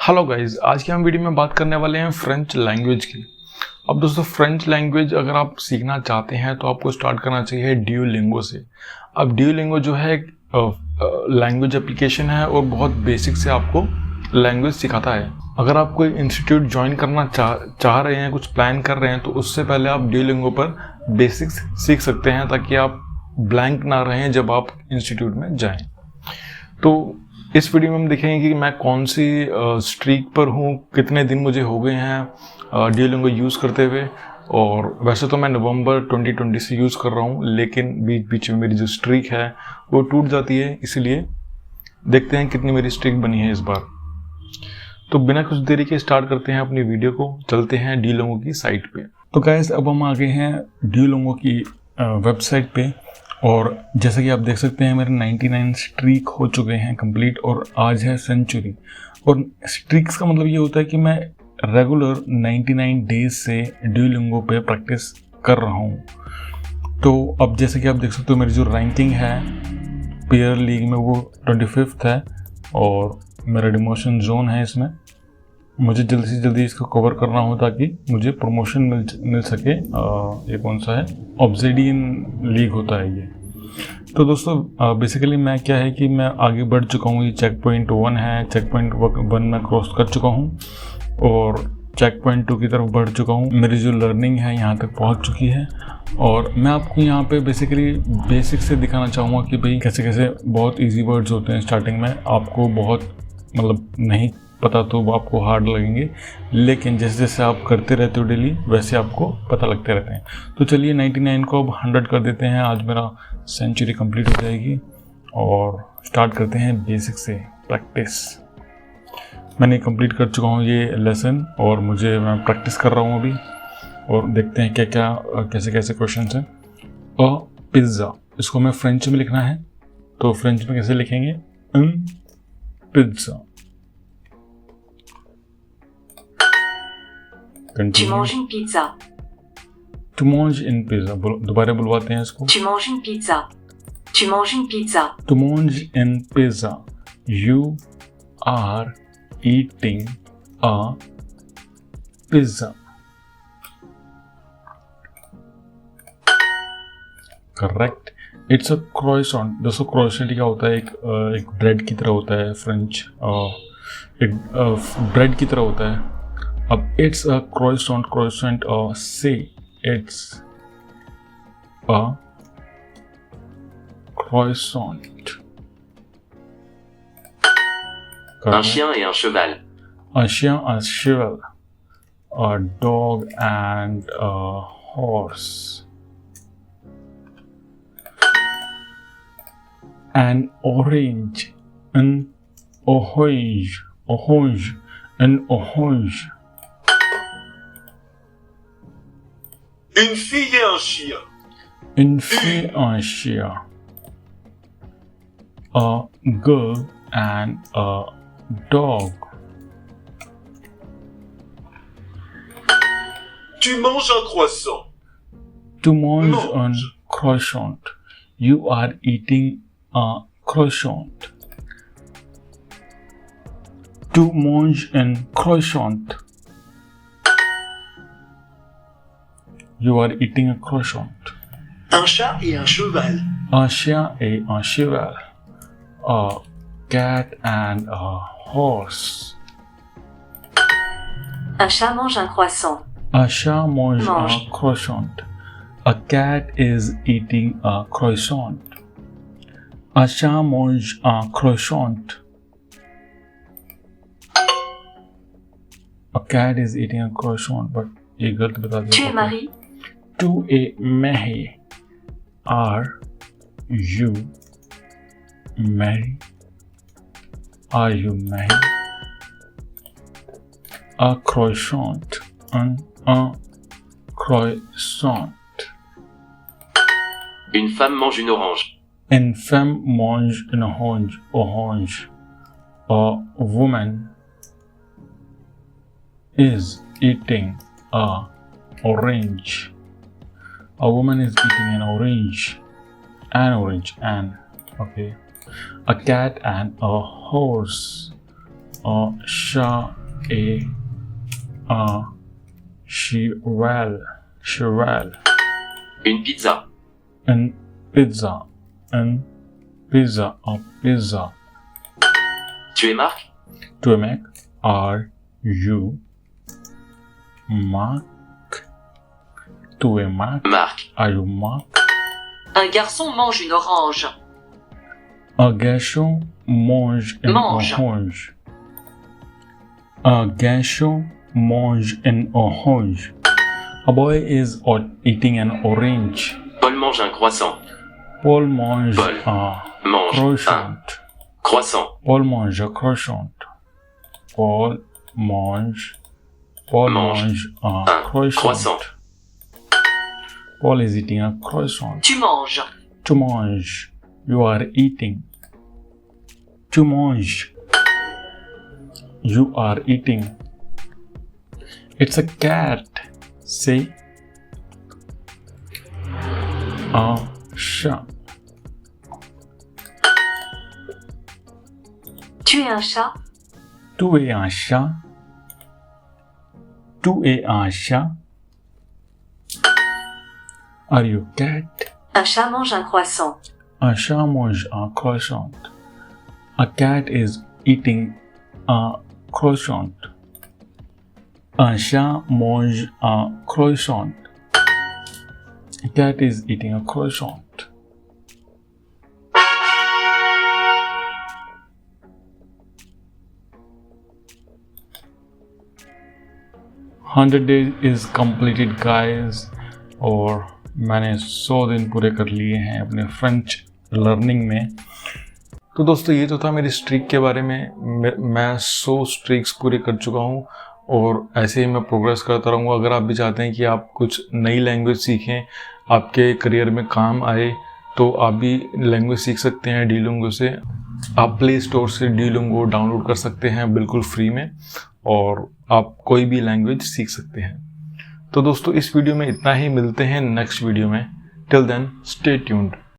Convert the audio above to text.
Hello guys, आज की हम वीडियो में बात करने वाले हैं फ्रेंच लैंग्वेज की। अब दोस्तों, फ्रेंच लैंग्वेज अगर आप सीखना चाहते हैं तो आपको स्टार्ट करना चाहिए ड्यूलिंगो से। अब ड्यूलिंगो जो है एक लैंग्वेज एप्लीकेशन है और बहुत बेसिक से आपको लैंग्वेज सिखाता है। अगर आप कोई इंस्टीट्यूट ज्वाइन करना चाह रहे हैं, कुछ प्लान कर रहे हैं, तो उससे पहले आप ड्यूलिंगो पर बेसिक्स सीख सकते हैं ताकि आप ब्लैंक ना रहें जब आप इंस्टीट्यूट में जाएं। तो इस वीडियो में हम देखेंगे कि मैं कौन सी स्ट्रीक पर हूँ, कितने दिन मुझे हो गए हैं ड्यूलिंगो यूज़ करते हुए। और वैसे तो मैं नवंबर 2020 से यूज़ कर रहा हूँ, लेकिन बीच बीच में मेरी जो स्ट्रीक है वो टूट जाती है, इसीलिए देखते हैं कितनी मेरी स्ट्रीक बनी है इस बार। तो बिना कुछ देरी के स्टार्ट करते हैं अपनी वीडियो को, चलते हैं ड्यूलिंगो की साइट पे। तो गाइस, अब हम आ गए हैं ड्यूलिंगो की वेबसाइट पे, और जैसा कि आप देख सकते हैं मेरे 99 स्ट्रीक हो चुके हैं कंप्लीट, और आज है सेंचुरी। और स्ट्रीक्स का मतलब ये होता है कि मैं रेगुलर 99 डेज से ड्यूलिंगो पे प्रैक्टिस कर रहा हूँ। तो अब जैसे कि आप देख सकते हो मेरी जो रैंकिंग है पेयर लीग में वो 25th है, और मेरा डिमोशन जोन है। इसमें मुझे जल्दी से जल्दी इसको कवर करना हो ताकि मुझे प्रमोशन मिल सके। ये कौन सा है, ऑब्सिडियन लीग होता है ये। तो दोस्तों बेसिकली मैं क्या है कि मैं आगे बढ़ चुका हूँ। ये चेक पॉइंट 1 है, चेक पॉइंट 1 मैं क्रॉस कर चुका हूँ और चेक पॉइंट 2 की तरफ बढ़ चुका हूँ। मेरी जो लर्निंग है यहाँ तक पहुँच चुकी है, और मैं आपको यहाँ पे बेसिकली बेसिक से दिखाना चाहूँगा कि भाई कैसे कैसे बहुत ईजी वर्ड्स होते हैं। स्टार्टिंग में आपको बहुत मतलब नहीं पता तो वो आपको हार्ड लगेंगे, लेकिन जैसे जैसे आप करते रहते हो डेली वैसे आपको पता लगते रहते हैं। तो चलिए 99 को अब 100 कर देते हैं। आज मेरा सेंचुरी कंप्लीट हो जाएगी और स्टार्ट करते हैं बेसिक से प्रैक्टिस। मैंने कंप्लीट कर चुका हूँ ये लेसन, और मैं प्रैक्टिस कर रहा हूँ अभी, और देखते हैं क्या क्या कैसे कैसे क्वेश्चन हैं। पिज़्ज़ा, इसको हमें फ्रेंच में लिखना है, तो फ्रेंच में कैसे लिखेंगे? Pizza. Tu manges une pizza. To mange une pizza. दोबारा बुलवाते हैं इसको। Tu manges une pizza. Tu manges une pizza. To mange une pizza. You are eating a pizza. Correct. It's a croissant. दोस्तों croissant क्या होता है? एक bread की तरह होता है फ्रेंच, एक ब्रेड की तरह होता है। अब it's a croissant, say it's a croissant. Un chien et un cheval. Un chien, un cheval. A dog and a horse. An orange. An orange. Orange. An orange. Une fille et un chien. Une fille et un chien. A girl and a dog. Tu manges un croissant. To mange un croissant. You are eating a croissant. To mange un croissant. You are eating a croissant. Un chat et un cheval. Un chien et un cheval. A cat and a horse. Un chat mange un croissant. A chat mange un croissant. A cat is eating a croissant. A chat mange un croissant. A cat is eating a croissant, but ये गलत बता दिया। Tu es marié? To a marry. Are you married? Are you married? A croissant. Un croissant. Une femme mange une orange. Une femme mange une orange. Orange. A woman is eating a orange. A woman is eating an orange. An orange. Okay. A cat and a horse. A chat cheval. Une pizza. Une pizza. A pizza. Tu es Marc? Tu es Mac? Are you Marc? Tu es Marc? Marc. Are you Marc? Un garçon mange une orange. Un garçon mange une orange. Un garçon mange une orange. A boy is eating an orange. Paul mange un croissant. Paul mange Paul un mange croissant. Croissant. Paul mange un croissant. Paul mange un croissant. Paul is eating a croissant. Tu manges. Tu manges. You are eating. Tu manges. You are eating. It's a cat. Say un chat. Tu es un chat. Tu es un chat. Tu es un chat. Are you cat? Un chat mange un croissant. Un chat mange un croissant. A cat is eating a croissant. Un chat mange un croissant. A cat is eating a croissant. $100 is completed guys और मैंने 100 दिन पूरे कर लिए हैं अपने French learning में। तो दोस्तों ये तो था मेरी स्ट्रीक के बारे में। मैं 100 स्ट्रीक्स पूरे कर चुका हूँ और ऐसे ही मैं प्रोग्रेस करता रहूँगा। अगर आप भी चाहते हैं कि आप कुछ नई लैंग्वेज सीखें, आपके करियर में काम आए, तो आप भी लैंग्वेज सीख सकते हैं Duolingo से। आप प्ले स्टोर से Duolingo डाउनलोड कर सकते हैं बिल्कुल फ्री में और आप कोई भी लैंग्वेज सीख सकते हैं। तो दोस्तों इस वीडियो में इतना ही, मिलते हैं नेक्स्ट वीडियो में। Till then stay tuned.